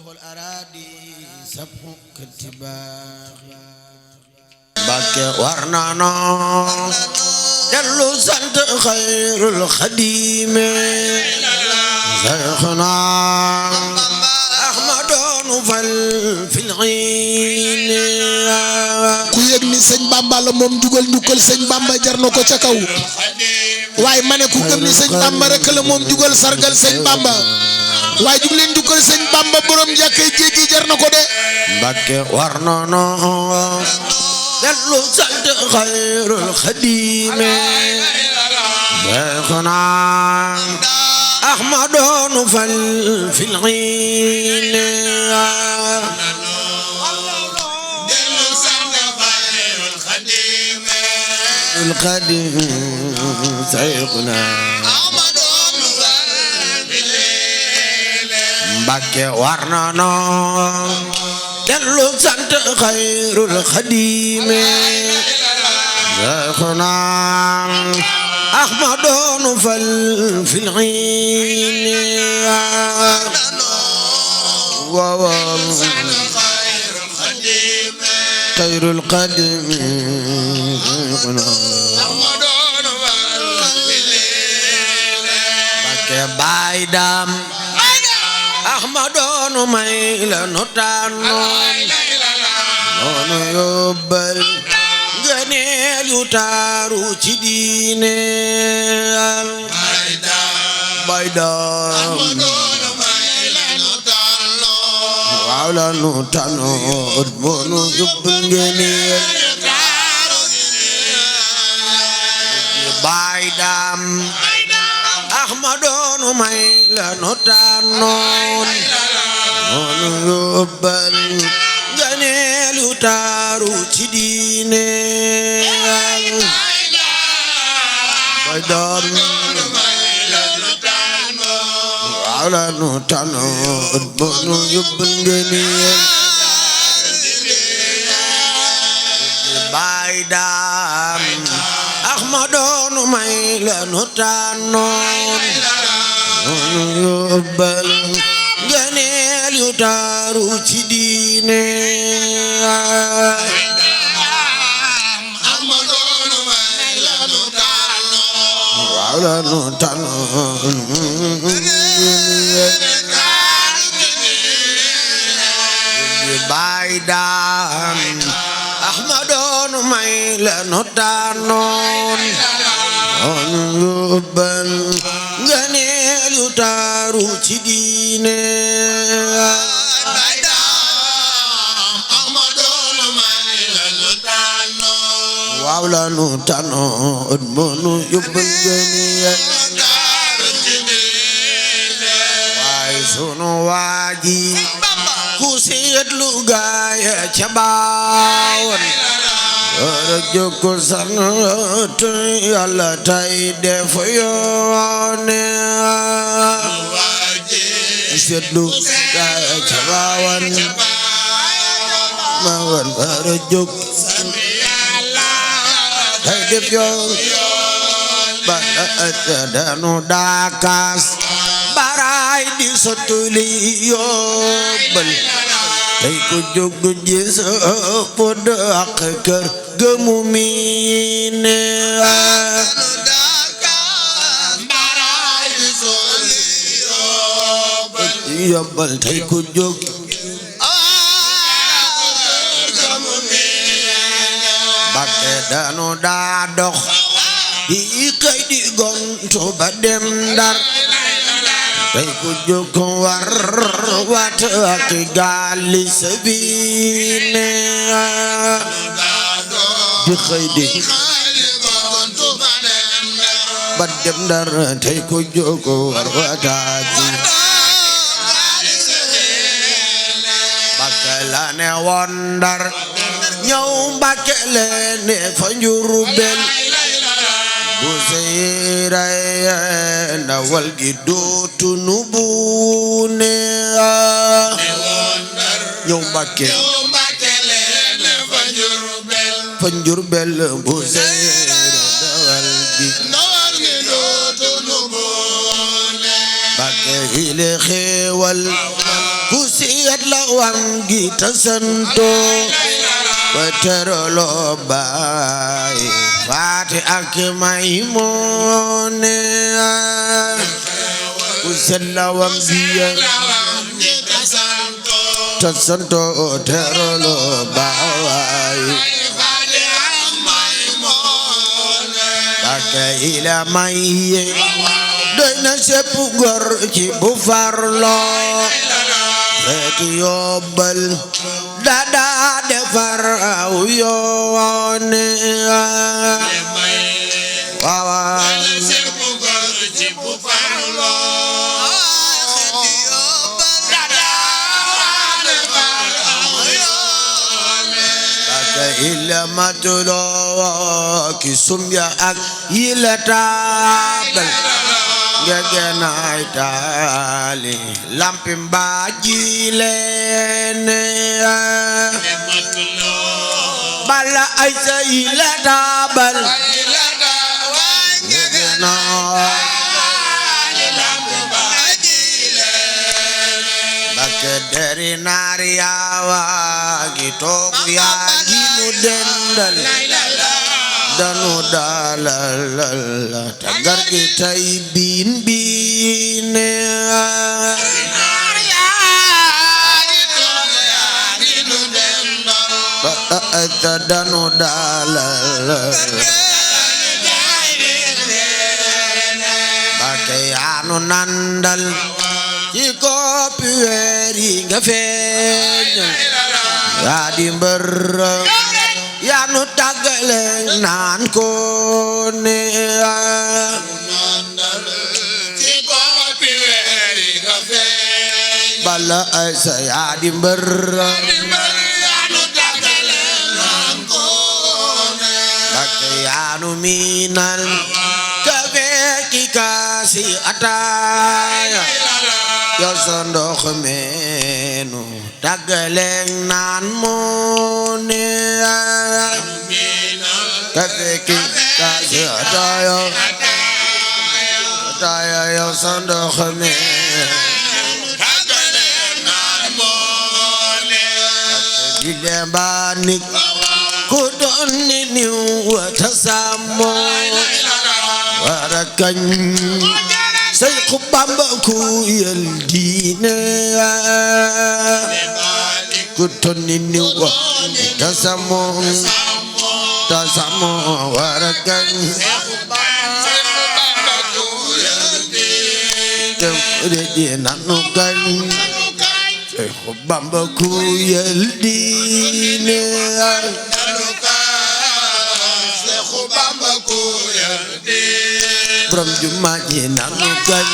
له الأراضي سبح كالتباغ Mbàkke war na noo dellu sant xayrul xadime Seyxuna Ahmadoonu fal fil xiine ku yëg ni sëñ Bamba la moom jugal njukkal sëñ Bamba jar na ko ca kaw waaye ma ne ku gëm ni sëñ Bamba rek la moom jugal sargal sëñ Bamba waaye jug leen njukkal sëñ Bamba borom jàkkee jéggi jar na ko de Mbàkke war na noo dellu sant xayrul xadime Seyxuna Ahmadoonu fal fil xiine القديم سيقنا Mbàkke war na noo dellu sant xayrul xadime Seyxuna Ahmadoonu fal fil xiine xayrul xadime Mbàkke baay daam Ahmadoonu may la nu tànnoon noonu yóbbal ngëneel yu taaru ci diine baay daam waaw la nu tànnoon noonu yóbbal ngëneel baay daam Ahmadoonu may la nu tànnoon noonu yóbbal ngëneel yu taaru ci diine baay daam waaw la nu tànnoon noonu yóbbal ngëneel baay daam Ahmadoonu may la nu tànnoon noonu yóbbal ngëneel yu taaru ci diine Ahmadoonu may la nu tànnoon waaw la nu tànnoon baay daam Ahmadoonu may la nu tànnoon noonu yóbbal ngëneel yu taaru ci diine Ahmadoonu may la nu tànnoon waaw la nu tànnoon noonu yóbbal ngëneel waaye sunu waaji ku seetlu gaaya ca baawan wara jokko sant Yàlla tay def yoone seetlu gaaya ca baawan ma wan wara jokko sant Yàlla tay def yoone ba danu daakaas baraay di sotuli yóbbal tey ku jóg gis pod ak kër gëmu miine baraay di sotuli yóbbal tey ku jóg Mbàkke danu daa dox di xëy di gontu ba dem Ndar tey ku jóg war wat ak gaali sabiine di xëy di ba dem Ndar tey ku jóg war wat ak Mbàkke la ne woon Ndar ñëw Mbàkke la ne fa Njurbel bu seyray ndawal gi dootu nu buune ñëw Mbàkke fa Njurbel bu seyray ndawal gi dootu nu buune Mbàkke ile xéewal ku siet la wam gi ta santo ba terolo baay faati ak Maymuna ku siet la wam gi ta santo terolo baay baka ila maye doy na sepp góor ci bu farlo xeeti yóbbal dada defar aw yoone waaw ila matulo ki sumya ak ila tabal ngegenaay taali lampi mbaaji leene bala ay sa ila tabal bakke deri naari yaawa gi toog yaa gi mu dendal danu dalal tagar gi tay biin biine ta danu dalal bakke yaanu nandal ci koppi weer yi nga feeñal yaa di mbër yaa nu tàggale naan ko ne ci koppi weer yi nga feeñal bala ay sa yaa di mbër yaa nu tàggale naan ko ne bakke yaa nu miinal kafe ki kaasi ataaya yow sa ndox meenu tàggaleeg naan moo ne kafe ki kaasi ataaya yow sa ndox meenu tàggaleeg naan moo ne di leen ba nik ku doon ni niw wata sammo wara kañ Seexu Bamba ku yel diine ku tonni ni wa tasamo wara kañ Seexu Bamba ku yel diine nanu kañ Seexu Bamba ku yel diine Seexu Bamba ku yel diine borom jumaa ji nanu kañ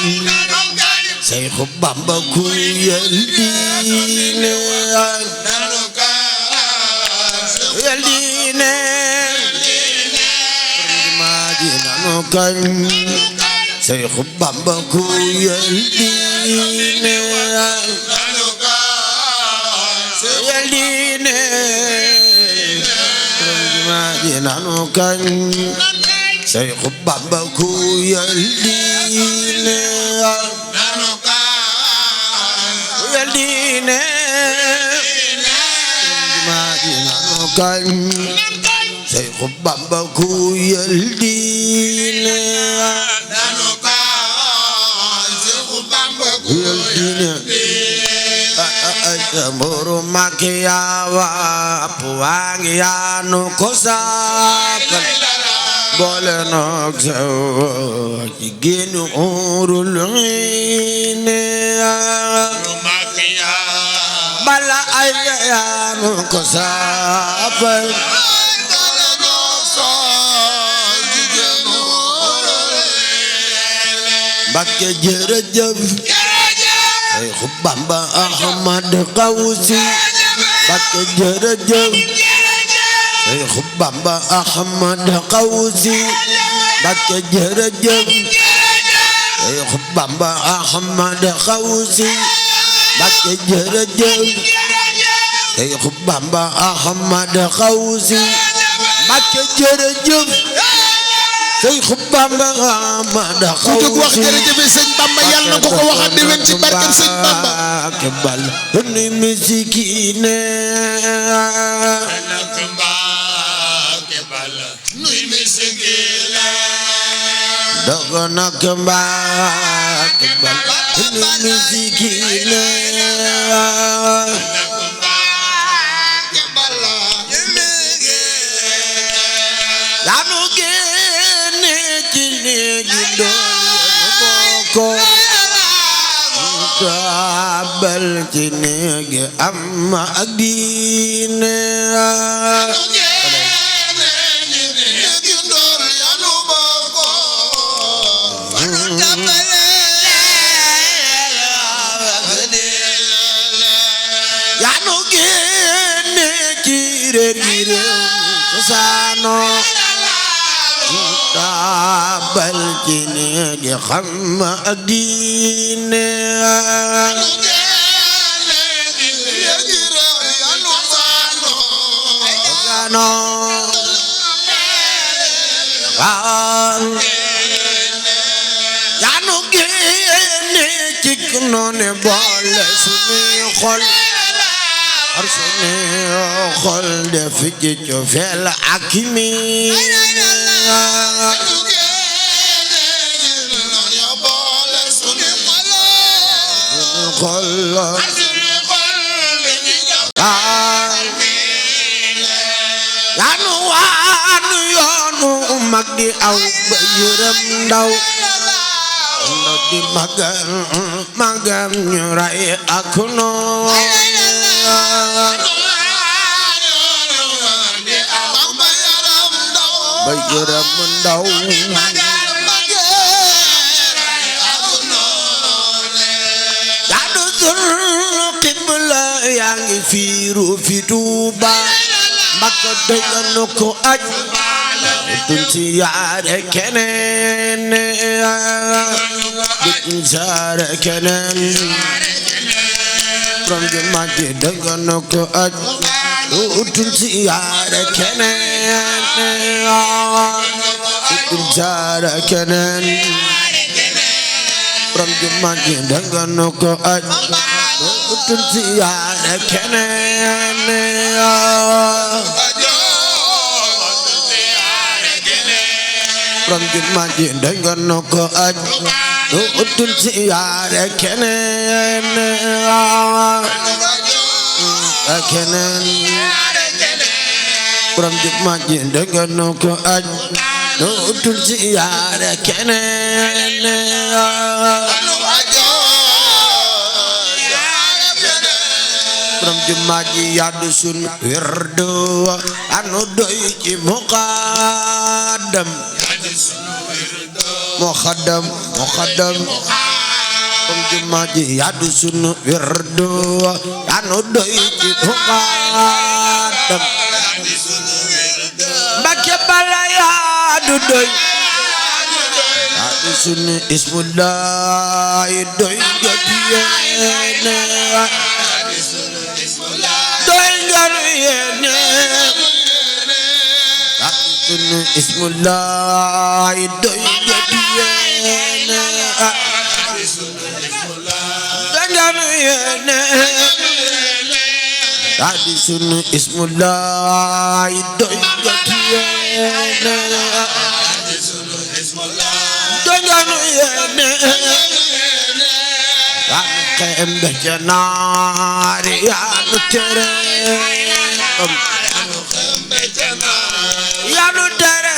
Seexu Bamba ku yel diine yel diine borom jumaa ji nanu kañ Seexu Bamba ku yel diine yel diine borom jumaa ji nanu kañ Seexu Bamba ku yel diine yel diine nanu kañ Seexu Bamba ku yel diine yel diine mburu makiyawa puwangi yanu ko saakal boole noog sew jigéenu urul xiine bala ay yaanu ko saafal Mbakke jërëjëf Seexu Bamba Ahmad Xawsi Mbakke jërëjëf Seexu Bamba Ahmad Xawsi Mbakke jërëjëf Seexu Bamba Ahmad Xawsi Mbakke jërëjëf Seexu Bamba Ahmad Xawsi Mbakke jërëjëf Seex Bamba ma da ku jóg wax jërëjëf sëñ Bamba yàlla na ko ko waxat déwén ci barkeb sëñ Bamba kebal nuy misikine nuy misikine dogo na kebal nuy misikine lanu génne ci néegi doon boko tabal ci néegi am ak diine yanu génne ci réer gi réew cosaano tabal ci néegi xam ak diine cosaano yanu génne ci noone boole suñuy xol ar suñuy xol def ci cofeel ak miin yanu waanu yoonu mag di aw ba yërëm ndaw di magam ñu ray ak noon ba yërëm ndaw yaa ngi fiiru fi Tuuba Mbàkke dëgganu ko aj duñ ci yaare keneen duñ saare keneen from ju màggi dëgganu ko aj duñ ci yaare keneen duñ saare keneen from ju màggi dëgganu ko aj utun ci yaare keneen from juma ji dëgganu ko aj utun ci yaare keneen from juma ji dëgganu ko aj utun ci yaare keneen from juma ji yaddu sun wirdo anu doy ci muqaddam from juma ji yaddu sun wirdo anu doy ci muqaddam Mbàkke bala yaddu doy yaddu sun ismullah doy jotiyene sunu ismullah doy jotiyene danganu yene tadi sunu ismullah doy jotiyene danganu yene kembe janari yanu tere yanu tere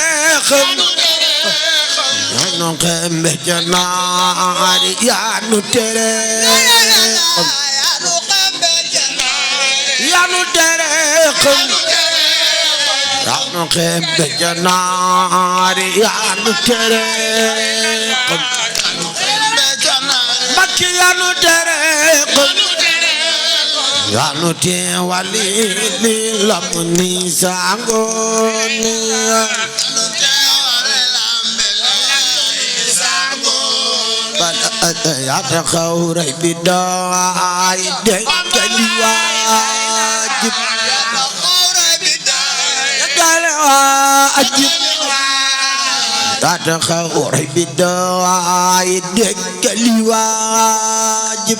yanu kembe janari yanu tere yanu tere yanu kembe janari yanu tere Mbàkke yanu tere yanu te wali li lamni sangoni bada ya ta khawray biday de kaliwajib ya galwajib تتخور بداية دكالي واجب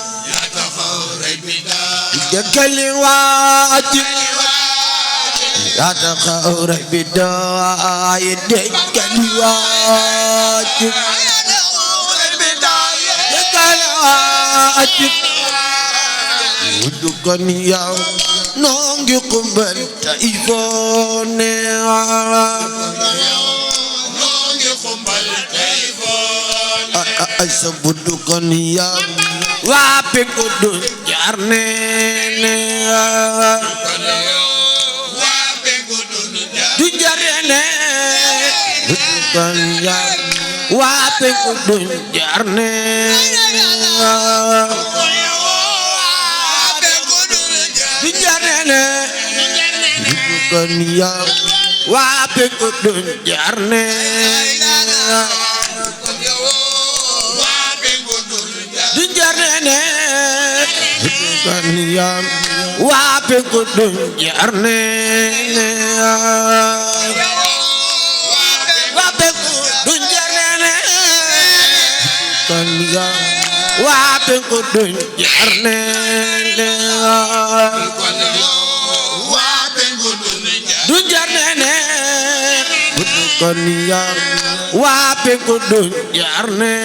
دكالي واجب تتخور بداية دكالي واجب دكالي واجب ودكان يا نونجي قبل تايفوني Sebudukan yang wape kudu jarne budukan yang wape kudu jarne budukan yang wape kudu jarne Kaniam wape kudung jarne wape kudung jarne kaniam wape kudung jarne wape kudung jarne kaniam wape kudung jarne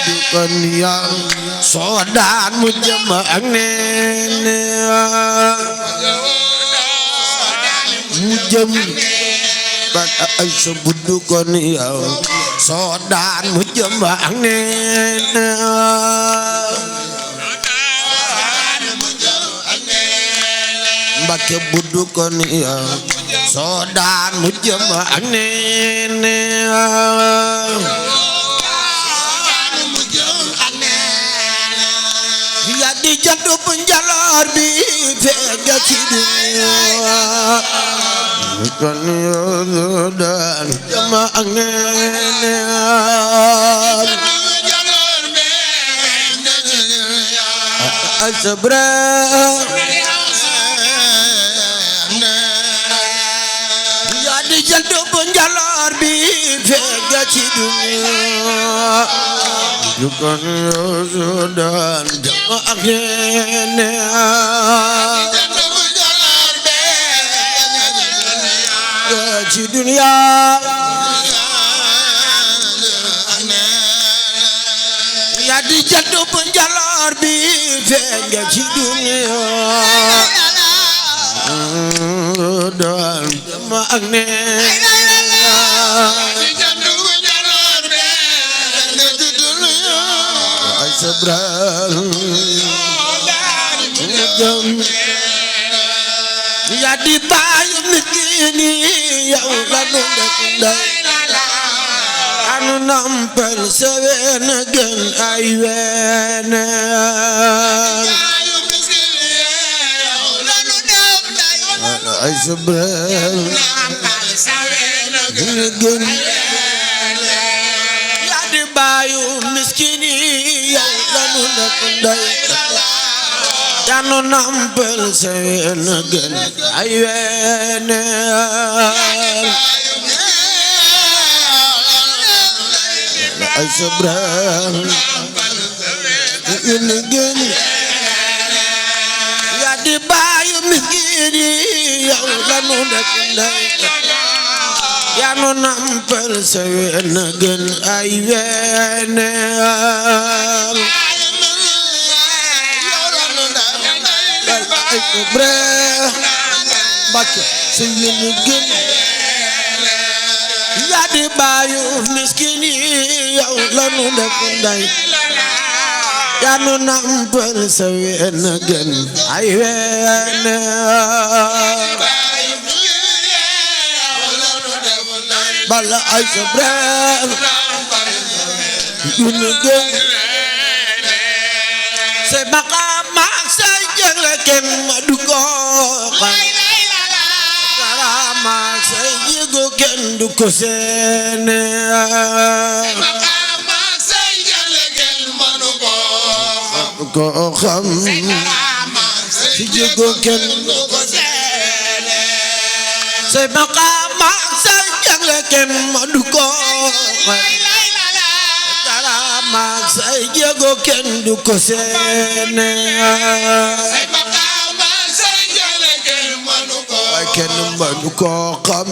dukan yang sodan mujamang mujam pada sebut dukan yang sodan mujamang baca budukan yang sodan mujamang di jatuh penjalar di vega cidunya bukan dan jamaahnya asabra di jatuh penjalar di vega cidunya bukan dan jamaahnya di dunia ya dijatuh penjalar di vega di dunia dan jamaahnya seberang ya di bayu begini ya lalu dak anu nampel sewena gen aywena ay seberang gen ya di bayu miskini Janu nampel senagen aywene ay seberang inegen ya di bayu mikiri ya lanu dakendai janu nampel senagen aywene Breh baca senyum ya di bayu miskini ya lanu dakendai ya nu nampel sewenagen aywene bala ay sebreh yunegen sebaka maksa ken maduko karama sejigo ken duko sene makama sejale ken maduko ko kham si jéego kenn say maqaama say jagle kenn mënu ko karama say jéego kenn du ko seene say maqaama say jagle kenn mënu ko kenn mënu ko xam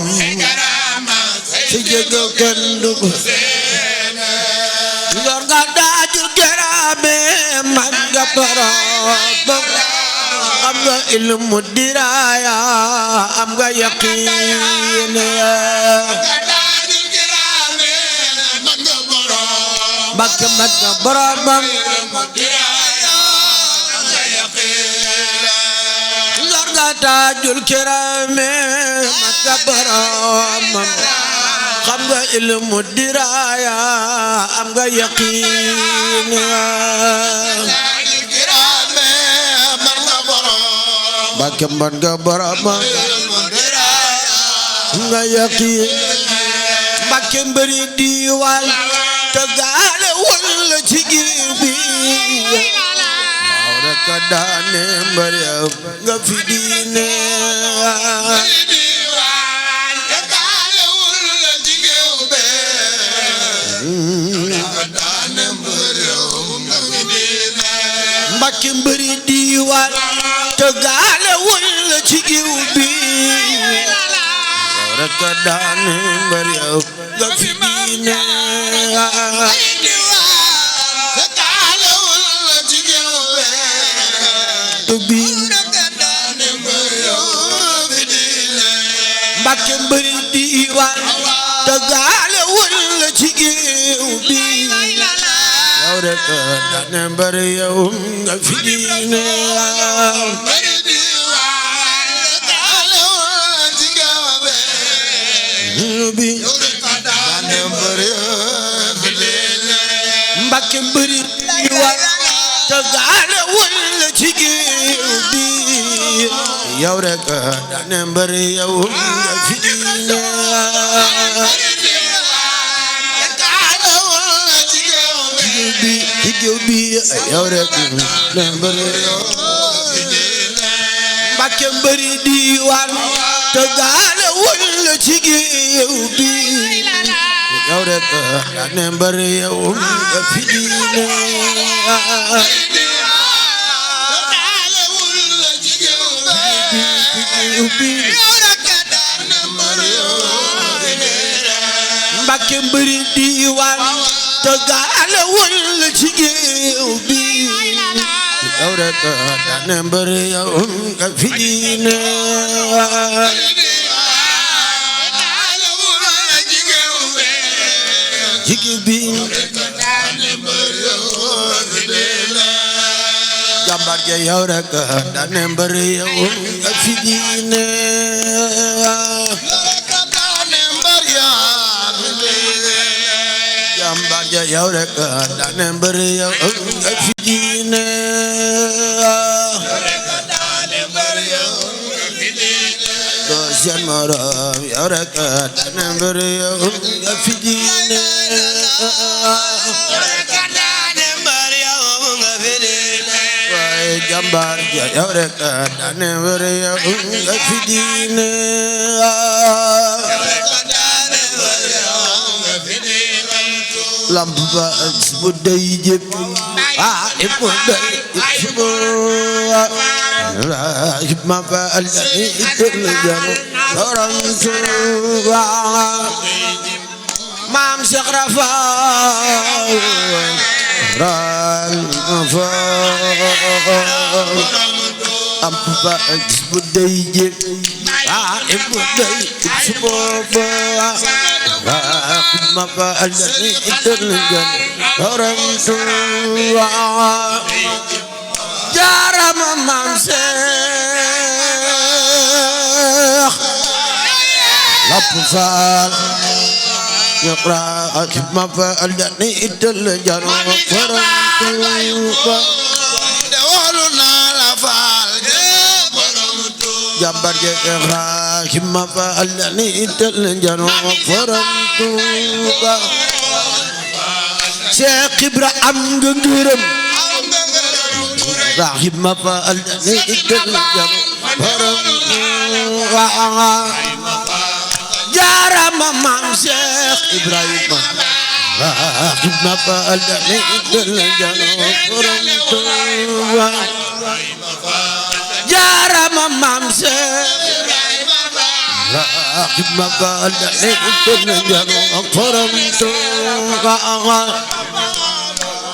say jéego kenn du ko seene yor nga daaju garaame man nga borom am nga ilmu diraaya am nga yaqiin Mbakke man nga boromam yor nga taajul kiraame man nga boromam xam nga ilmu diraaya am nga yaqiin Mbakke man nga boromam nga yaqiin Mbakke mbëri diwaan te gaale walla ci giir bi waaw rek daane mbëri nga fi diine Mbakke mbëri diwaan te gaale walla ci giir bi waaw rek daane mbëri nga fi diine Mbakke mbëri diwaan te gaale walla ci géew bi yow rek daane mbëri yow nga fi diine Mbakke mbëri diwaan te gaale walla ci géew bi yow rek daane mbëri yow nga fi diine ci géew bi yow rek daane mbëri yow Mbakke mbëri diwaan te gaale walla ci géew bi yow rek daane mbëri yow nga fi diine Mbakke mbëri diwaan te gaale walla ci géew bi yow rek daane mbëri yow nga fi diine jigéen bi jàmbaar ja yow rek daane mbëri yow nga fi diine jàmbaar ja yow rek daane mbëri yow nga fi diine doo seen morom yow rek daane mbëri yow nga fi diine jàmbaar ja yow rek daane mbëri yow nga fi diine lamp ba bu day jëpp ibu day ibu ma ba alani itul jano borom Tuuba maam Cheikh Rafa lamp ba bu day jëpp ibu day ibu ma ba alani itul jano borom Tuuba jaarama maam Cheikh Lamp Fall yaqra ma ba alani itul jano borom Tuuba dewaluna la Fall jàmbaar ja Ibrahima ma ba alani itul jano borom Tuuba Cheikh Ibra am nga ngërëm rahim ma faal ni idal jano borom jaarama maam Cheikh Ibrahima rahim ma faal ni idal jano borom jaarama maam Cheikh rahim ma faal ni idal jano borom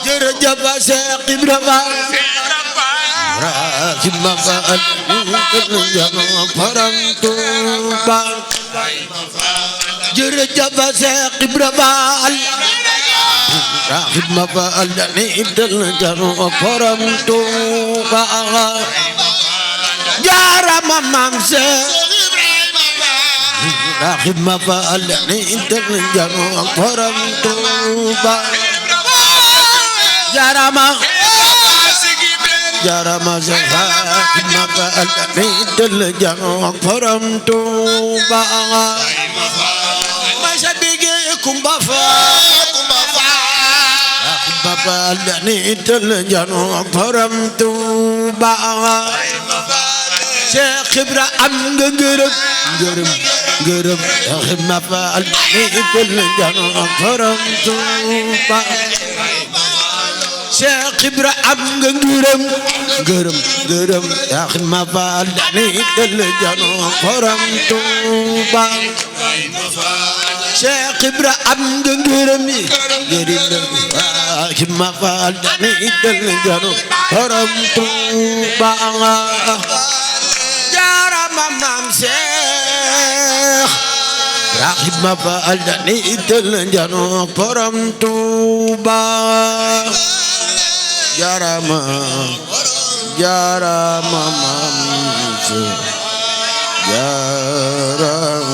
jërëjëf Cheikh Ibrahima rahim ma faal ni jano borom Tuuba jërëjëf Cheikh Ibrahima rahim ma faal ni jano borom Tuuba jaarama maam Cheikh rahim ma faal ni jano borom Tuuba jarama Cheikh rahim ma faal ni jano borom Tuuba ma sa bige kumba fa rahim ma faal ni jano borom Tuuba Cheikh Ibra am nga ngërëm rahim ma faal ni jano borom Tuuba Cheikh Ibra am nga ngërëm rahim ma faal ni jano borom Tuuba Cheikh Ibra am nga ngërëm rahim ma faal ni jano borom Tuuba jaarama maam Cheikh rahim ma faal ni jano borom Tuuba jarama maam Cheikh jarama